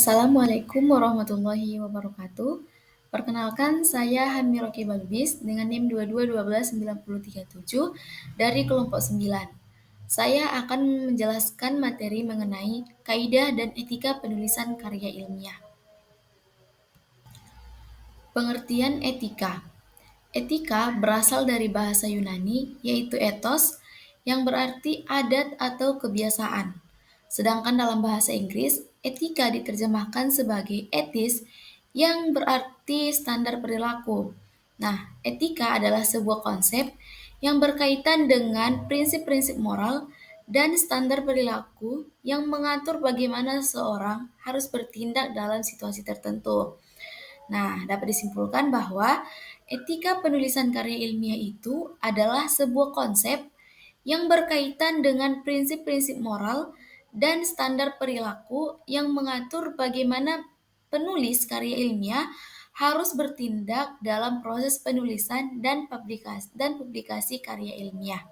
Assalamualaikum warahmatullahi wabarakatuh. Perkenalkan, saya Hani Roki Balbis dengan NIM 22129037 dari kelompok 9. Saya akan menjelaskan materi mengenai kaidah dan etika penulisan karya ilmiah. Pengertian etika. Etika berasal dari bahasa Yunani, yaitu ethos, yang berarti adat atau kebiasaan. Sedangkan dalam bahasa Inggris, etika diterjemahkan sebagai etis, yang berarti standar perilaku. Nah, etika adalah sebuah konsep yang berkaitan dengan prinsip-prinsip moral dan standar perilaku yang mengatur bagaimana seseorang harus bertindak dalam situasi tertentu. Nah, dapat disimpulkan bahwa etika penulisan karya ilmiah itu adalah sebuah konsep yang berkaitan dengan prinsip-prinsip moral dan standar perilaku yang mengatur bagaimana penulis karya ilmiah harus bertindak dalam proses penulisan dan publikasi karya ilmiah.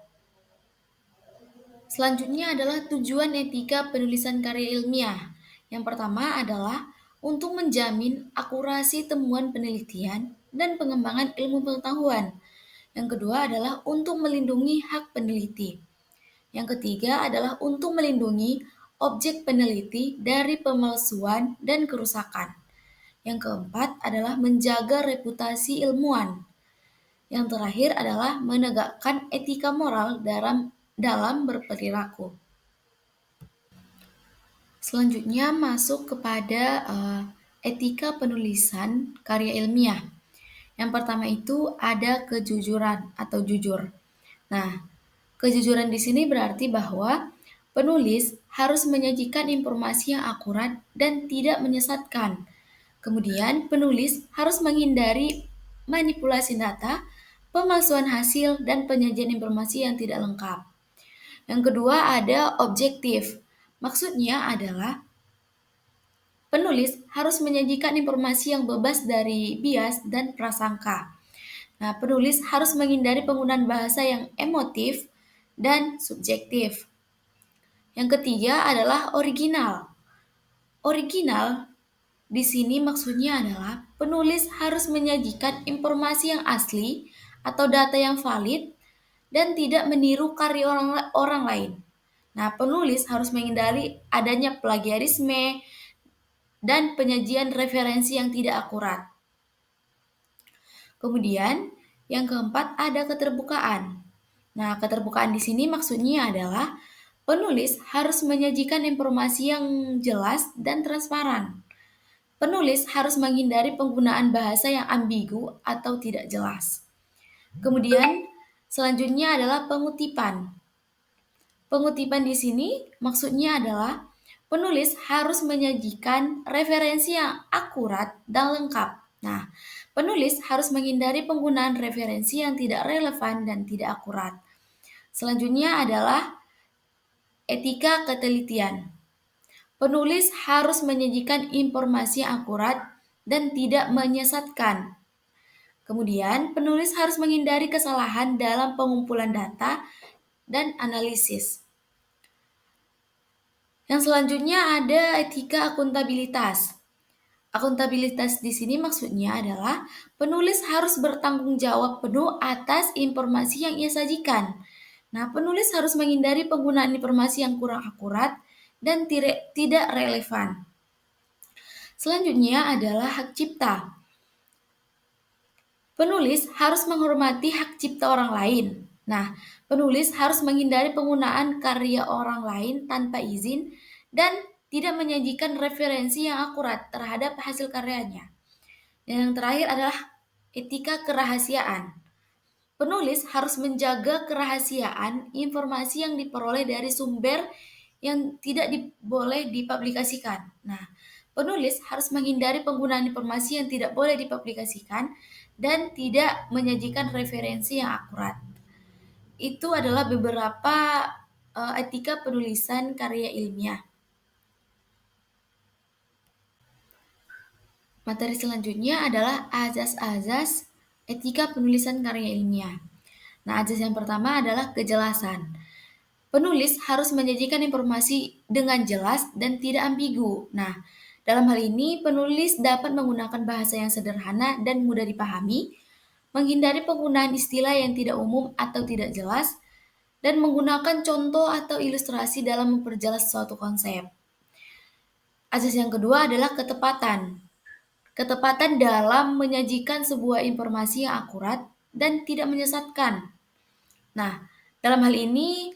Selanjutnya adalah tujuan etika penulisan karya ilmiah. Yang pertama adalah untuk menjamin akurasi temuan penelitian dan pengembangan ilmu pengetahuan. Yang kedua adalah untuk melindungi hak peneliti. Yang ketiga adalah untuk melindungi objek peneliti dari pemalsuan dan kerusakan. Yang keempat adalah menjaga reputasi ilmuwan. Yang terakhir adalah menegakkan etika moral dalam berperilaku. Selanjutnya masuk kepada etika penulisan karya ilmiah. Yang pertama itu ada kejujuran atau jujur. Nah, kejujuran di sini berarti bahwa penulis harus menyajikan informasi yang akurat dan tidak menyesatkan. Kemudian, penulis harus menghindari manipulasi data, pemalsuan hasil, dan penyajian informasi yang tidak lengkap. Yang kedua ada objektif. Maksudnya adalah penulis harus menyajikan informasi yang bebas dari bias dan prasangka. Nah, penulis harus menghindari penggunaan bahasa yang emotif dan subjektif. Yang ketiga adalah original. Original di sini maksudnya adalah penulis harus menyajikan informasi yang asli atau data yang valid dan tidak meniru karya orang lain. Nah, penulis harus menghindari adanya plagiarisme dan penyajian referensi yang tidak akurat. Kemudian, yang keempat ada keterbukaan. Nah, keterbukaan di sini maksudnya adalah penulis harus menyajikan informasi yang jelas dan transparan. Penulis harus menghindari penggunaan bahasa yang ambigu atau tidak jelas. Kemudian, selanjutnya adalah pengutipan. Pengutipan di sini maksudnya adalah penulis harus menyajikan referensi yang akurat dan lengkap. Nah, penulis harus menghindari penggunaan referensi yang tidak relevan dan tidak akurat. Selanjutnya adalah etika ketelitian. Penulis harus menyajikan informasi yang akurat dan tidak menyesatkan. Kemudian, penulis harus menghindari kesalahan dalam pengumpulan data dan analisis. Yang selanjutnya ada etika akuntabilitas. Akuntabilitas di sini maksudnya adalah penulis harus bertanggung jawab penuh atas informasi yang ia sajikan. Nah, penulis harus menghindari penggunaan informasi yang kurang akurat dan tidak relevan. Selanjutnya adalah hak cipta. Penulis harus menghormati hak cipta orang lain. Nah, penulis harus menghindari penggunaan karya orang lain tanpa izin dan tidak menyajikan referensi yang akurat terhadap hasil karyanya. Dan yang terakhir adalah etika kerahasiaan. Penulis harus menjaga kerahasiaan informasi yang diperoleh dari sumber yang tidak boleh dipublikasikan. Nah, penulis harus menghindari penggunaan informasi yang tidak boleh dipublikasikan dan tidak menyajikan referensi yang akurat. Itu adalah beberapa etika penulisan karya ilmiah. Materi selanjutnya adalah azas-azas etika penulisan karya ilmiah. Nah, azas yang pertama adalah kejelasan. Penulis harus menyajikan informasi dengan jelas dan tidak ambigu. Nah, Dalam hal ini, penulis dapat menggunakan bahasa yang sederhana dan mudah dipahami, menghindari penggunaan istilah yang tidak umum atau tidak jelas, dan menggunakan contoh atau ilustrasi dalam memperjelas suatu konsep. Asas yang kedua adalah ketepatan. Ketepatan dalam menyajikan sebuah informasi yang akurat dan tidak menyesatkan. Nah, dalam hal ini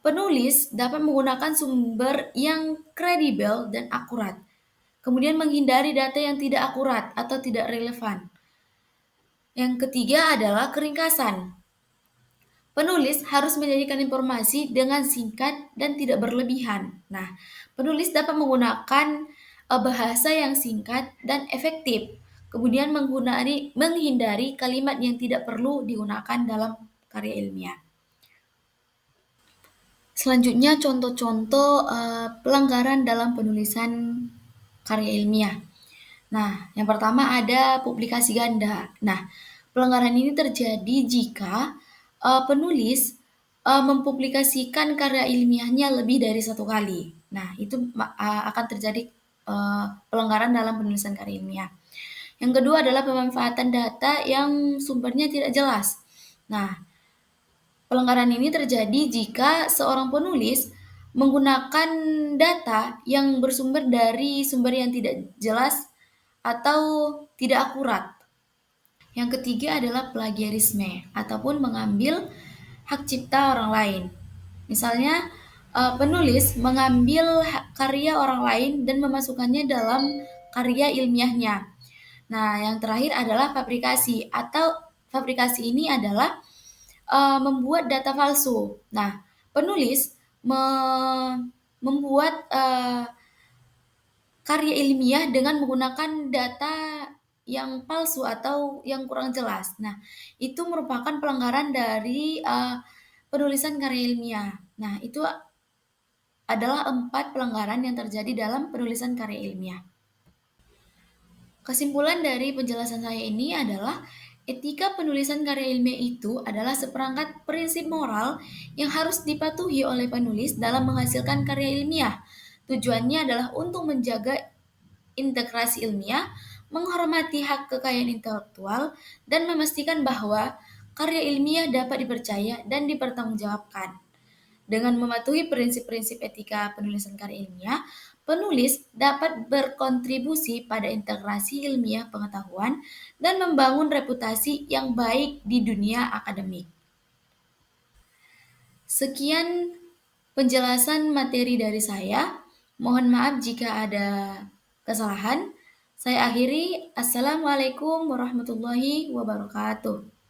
penulis dapat menggunakan sumber yang kredibel dan akurat, kemudian menghindari data yang tidak akurat atau tidak relevan. Yang ketiga adalah keringkasan. Penulis harus menyajikan informasi dengan singkat dan tidak berlebihan. Nah, penulis dapat menggunakan bahasa yang singkat dan efektif, kemudian menghindari kalimat yang tidak perlu digunakan dalam karya ilmiah. Selanjutnya contoh-contoh pelanggaran dalam penulisan karya ilmiah. Nah, yang pertama ada publikasi ganda. Nah, pelanggaran ini terjadi jika penulis mempublikasikan karya ilmiahnya lebih dari satu kali. Nah, itu akan terjadi pelanggaran dalam penulisan karya ilmiah. Yang kedua adalah pemanfaatan data yang sumbernya tidak jelas. Nah, pelanggaran ini terjadi jika seorang penulis menggunakan data yang bersumber dari sumber yang tidak jelas atau tidak akurat. Yang ketiga adalah plagiarisme ataupun mengambil hak cipta orang lain. Misalnya, penulis mengambil karya orang lain dan memasukkannya dalam karya ilmiahnya. Nah, yang terakhir adalah fabrikasi atau fabrikasi ini adalah membuat data palsu. Nah, penulis membuat karya ilmiah dengan menggunakan data yang palsu atau yang kurang jelas. Nah, itu merupakan pelanggaran dari penulisan karya ilmiah. Nah, itu adalah 4 pelanggaran yang terjadi dalam penulisan karya ilmiah. Kesimpulan dari penjelasan saya ini adalah etika penulisan karya ilmiah itu adalah seperangkat prinsip moral yang harus dipatuhi oleh penulis dalam menghasilkan karya ilmiah. Tujuannya adalah untuk menjaga integrasi ilmiah, menghormati hak kekayaan intelektual, dan memastikan bahwa karya ilmiah dapat dipercaya dan dipertanggungjawabkan. Dengan mematuhi prinsip-prinsip etika penulisan karya ilmiah, penulis dapat berkontribusi pada integrasi ilmiah pengetahuan dan membangun reputasi yang baik di dunia akademik. Sekian penjelasan materi dari saya. Mohon maaf jika ada kesalahan. Saya akhiri. Assalamualaikum warahmatullahi wabarakatuh.